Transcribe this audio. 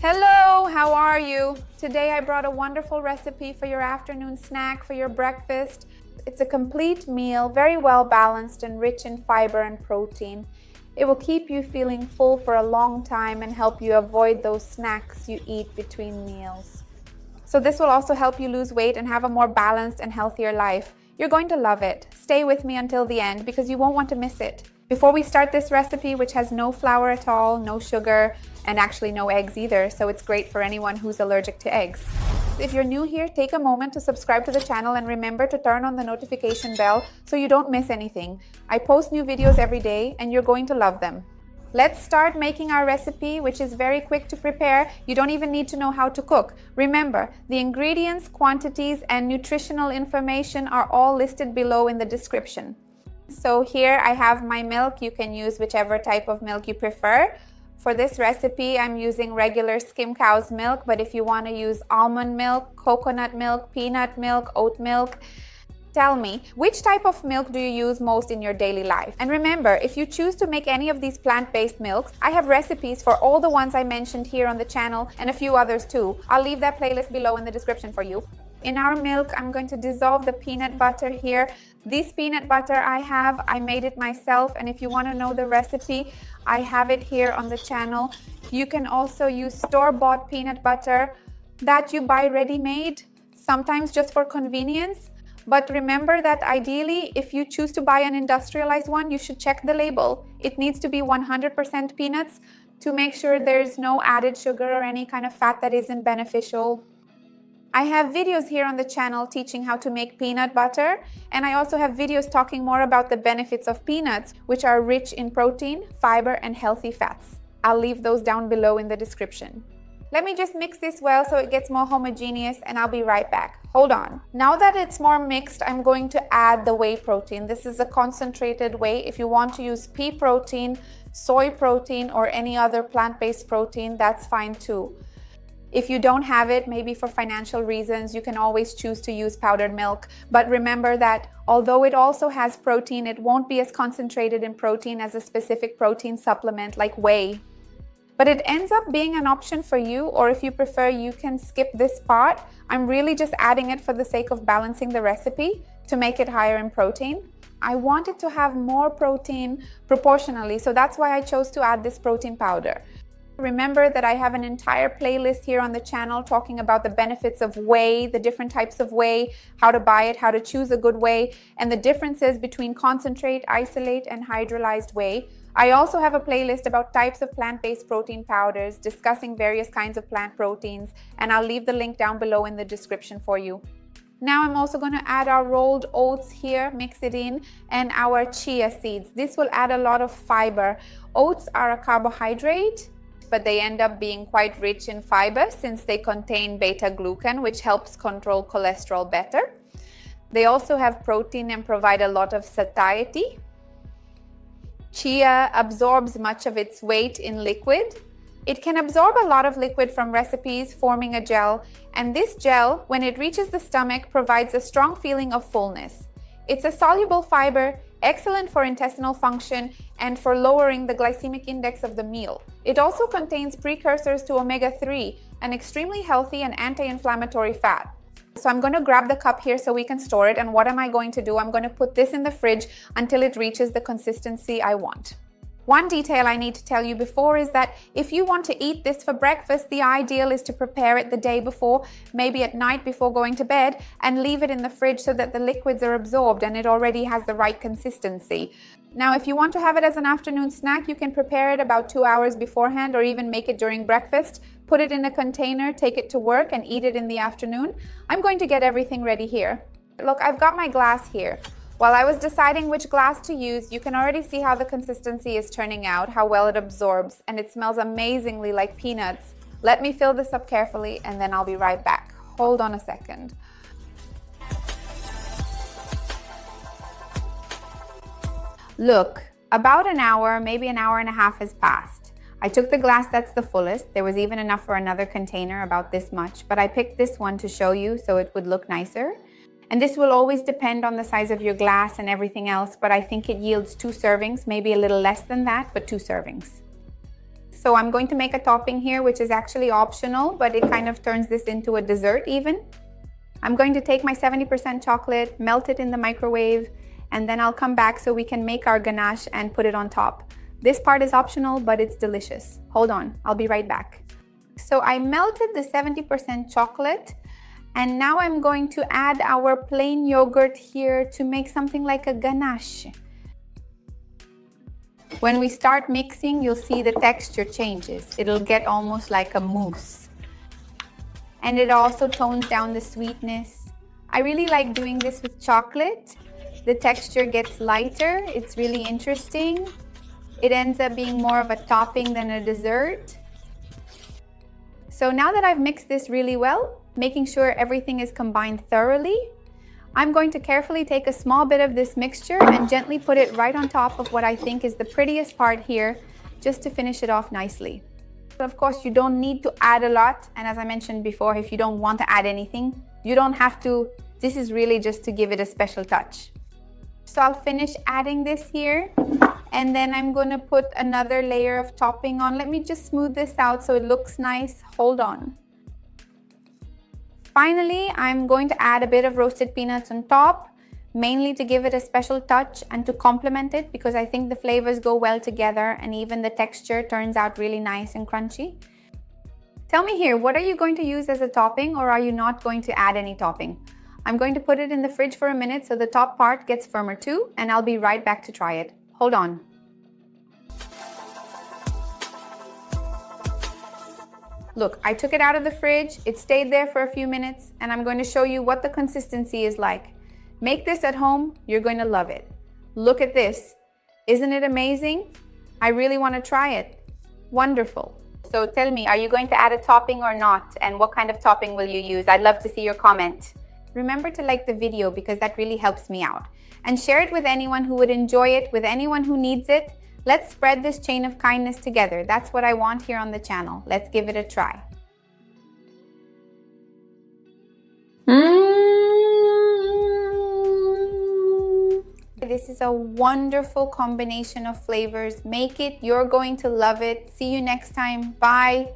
Hello, how are you? Today I brought a wonderful recipe for your afternoon snack, for your breakfast. It's a complete meal, very well balanced and rich in fiber and protein. It will keep you feeling full for a long time and help you avoid those snacks you eat between meals. So this will also help you lose weight and have a more balanced and healthier life. You're going to love it. Stay with me until the end because you won't want to miss it. Before we start this recipe, which has no flour at all, no sugar, and actually no eggs either, so it's great for anyone who's allergic to eggs. If you're new here, take a moment to subscribe to the channel and remember to turn on the notification bell so you don't miss anything. I post new videos every day and you're going to love them. Let's start making our recipe, which is very quick to prepare. You don't even need to know how to cook. Remember, the ingredients, quantities, and nutritional information are all listed below in the description. So here I have my milk. You can use whichever type of milk you prefer. For this recipe, I'm using regular skim cow's milk, but if you want to use almond milk, coconut milk, peanut milk, oat milk, tell me, which type of milk do you use most in your daily life? And remember, if you choose to make any of these plant-based milks, I have recipes for all the ones I mentioned here on the channel and a few others too. I'll leave that playlist below in the description for you. In our milk, I'm going to dissolve the peanut butter here. This peanut butter I made it myself, and if you want to know the recipe, I have it here on the channel. You can also use store-bought peanut butter that you buy ready-made, sometimes just for convenience. But remember that ideally, if you choose to buy an industrialized one, you should check the label. It needs to be 100% peanuts to make sure there's no added sugar or any kind of fat that isn't beneficial. I have videos here on the channel teaching how to make peanut butter, and I also have videos talking more about the benefits of peanuts, which are rich in protein, fiber, and healthy fats. I'll leave those down below in the description. Let me just mix this well so it gets more homogeneous, and I'll be right back. Hold on. Now that it's more mixed, I'm going to add the whey protein. This is a concentrated whey. If you want to use pea protein, soy protein, or any other plant-based protein, that's fine too. If you don't have it, maybe for financial reasons, you can always choose to use powdered milk. But remember that although it also has protein, it won't be as concentrated in protein as a specific protein supplement like whey. But it ends up being an option for you, or if you prefer, you can skip this part. I'm really just adding it for the sake of balancing the recipe to make it higher in protein. I wanted to have more protein proportionally, so that's why I chose to add this protein powder. Remember that I have an entire playlist here on the channel talking about the benefits of whey, the different types of whey, how to buy it, how to choose a good whey, and the differences between concentrate, isolate, and hydrolyzed whey. I also have a playlist about types of plant-based protein powders, discussing various kinds of plant proteins, and I'll leave the link down below in the description for you. Now I'm also going to add our rolled oats here, mix it in, and our chia seeds. This will add a lot of fiber. Oats are a carbohydrate, but they end up being quite rich in fiber since they contain beta-glucan, which helps control cholesterol better. They also have protein and provide a lot of satiety. Chia absorbs much of its weight in liquid. It can absorb a lot of liquid from recipes, forming a gel, and this gel, when it reaches the stomach, provides a strong feeling of fullness. It's a soluble fiber, excellent for intestinal function and for lowering the glycemic index of the meal. It also contains precursors to omega-3, an extremely healthy and anti-inflammatory fat. So I'm going to grab the cup here so we can store it, and what am I going to do? I'm going to put this in the fridge until it reaches the consistency I want. One detail I need to tell you before is that if you want to eat this for breakfast, the ideal is to prepare it the day before, maybe at night before going to bed, and leave it in the fridge so that the liquids are absorbed and it already has the right consistency. Now, if you want to have it as an afternoon snack, you can prepare it about 2 hours beforehand or even make it during breakfast. Put it in a container, take it to work, and eat it in the afternoon. I'm going to get everything ready here. Look, I've got my glass here. While I was deciding which glass to use, you can already see how the consistency is turning out, how well it absorbs, and it smells amazingly like peanuts. Let me fill this up carefully and then I'll be right back. Hold on a second. Look, about an hour, maybe an hour and a half has passed. I took the glass that's the fullest. There was even enough for another container, about this much, but I picked this one to show you so it would look nicer. And this will always depend on the size of your glass and everything else, but I think it yields 2 servings, maybe a little less than that, but 2 servings. So I'm going to make a topping here, which is actually optional, but it kind of turns this into a dessert even. I'm going to take my 70% chocolate, melt it in the microwave, and then I'll come back so we can make our ganache and put it on top. This part is optional, but it's delicious. Hold on, I'll be right back. So I melted the 70% chocolate, and now I'm going to add our plain yogurt here to make something like a ganache. When we start mixing, you'll see the texture changes. It'll get almost like a mousse. And it also tones down the sweetness. I really like doing this with chocolate. The texture gets lighter. It's really interesting. It ends up being more of a topping than a dessert. So now that I've mixed this really well, making sure everything is combined thoroughly, I'm going to carefully take a small bit of this mixture and gently put it right on top of what I think is the prettiest part here, just to finish it off nicely. Of course, you don't need to add a lot, and as I mentioned before, if you don't want to add anything, you don't have to. This is really just to give it a special touch. So I'll finish adding this here, and then I'm going to put another layer of topping on. Let me just smooth this out so it looks nice. Hold on. Finally, I'm going to add a bit of roasted peanuts on top, mainly to give it a special touch and to complement it, because I think the flavors go well together and even the texture turns out really nice and crunchy. Tell me here, what are you going to use as a topping, or are you not going to add any topping? I'm going to put it in the fridge for a minute so the top part gets firmer too, and I'll be right back to try it. Hold on. Look, I took it out of the fridge, it stayed there for a few minutes, and I'm going to show you what the consistency is like. Make this at home, you're going to love it. Look at this. Isn't it amazing? I really want to try it. Wonderful. So tell me, are you going to add a topping or not? And what kind of topping will you use? I'd love to see your comment. Remember to like the video because that really helps me out. And share it with anyone who would enjoy it, with anyone who needs it. Let's spread this chain of kindness together. That's what I want here on the channel. Let's give it a try. This is a wonderful combination of flavors. Make it. You're going to love it. See you next time. Bye.